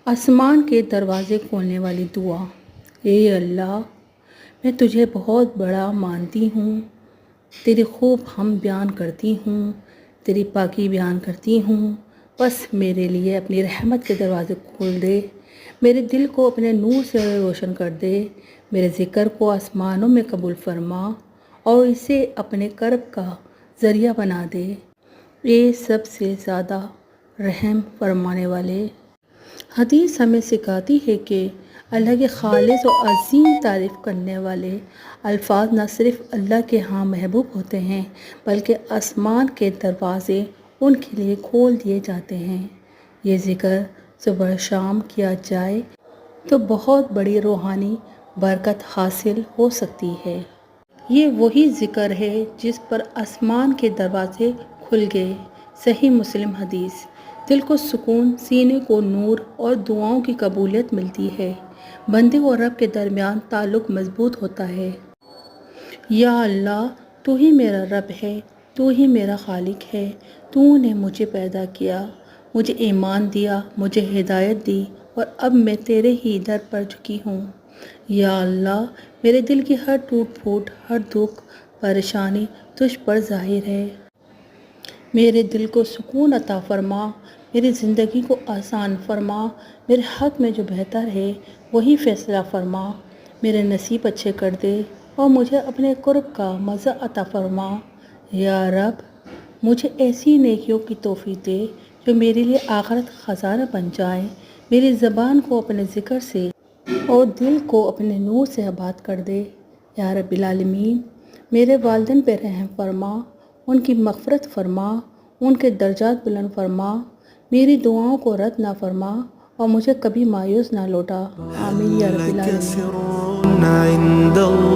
آسمان کے دروازے کھولنے والی دعا۔ اے اللہ، میں تجھے بہت بڑا مانتی ہوں، تیری خوب حمد بیان کرتی ہوں، تیری پاکی بیان کرتی ہوں۔ بس میرے لیے اپنی رحمت کے دروازے کھول دے، میرے دل کو اپنے نور سے روشن کر دے، میرے ذکر کو آسمانوں میں قبول فرما اور اسے اپنے کرب کا ذریعہ بنا دے۔ اے سب سے زیادہ رحم فرمانے والے۔ حدیث ہمیں سکھاتی ہے کہ اللہ کے خالص و عظیم تعریف کرنے والے الفاظ نہ صرف اللہ کے ہاں محبوب ہوتے ہیں بلکہ آسمان کے دروازے ان کے لیے کھول دیے جاتے ہیں۔ یہ ذکر صبح شام کیا جائے تو بہت بڑی روحانی برکت حاصل ہو سکتی ہے۔ یہ وہی ذکر ہے جس پر آسمان کے دروازے کھل گئے۔ صحیح مسلم حدیث۔ دل کو سکون، سینے کو نور اور دعاؤں کی قبولیت ملتی ہے۔ بندے اور رب کے درمیان تعلق مضبوط ہوتا ہے۔ یا اللہ، تو ہی میرا رب ہے، تو ہی میرا خالق ہے، تو نے مجھے پیدا کیا، مجھے ایمان دیا، مجھے ہدایت دی اور اب میں تیرے ہی در پر جھکی ہوں۔ یا اللہ، میرے دل کی ہر ٹوٹ پھوٹ، ہر دکھ، پریشانی تجھ پر ظاہر ہے۔ میرے دل کو سکون عطا فرما، میری زندگی کو آسان فرما، میرے حق میں جو بہتر ہے وہی فیصلہ فرما، میرے نصیب اچھے کر دے اور مجھے اپنے قرب کا مزہ عطا فرما۔ یا رب، مجھے ایسی نیکیوں کی توفیق دے جو میرے لیے آخرت خزانہ بن جائیں، میری زبان کو اپنے ذکر سے اور دل کو اپنے نور سے آباد کر دے۔ یا رب العالمین، میرے والدین پہ رحم فرما، ان کی مغفرت فرما، ان کے درجات بلند فرما، میری دعاؤں کو رد نہ فرما اور مجھے کبھی مایوس نہ لوٹا۔ آمین یا رب العالمین۔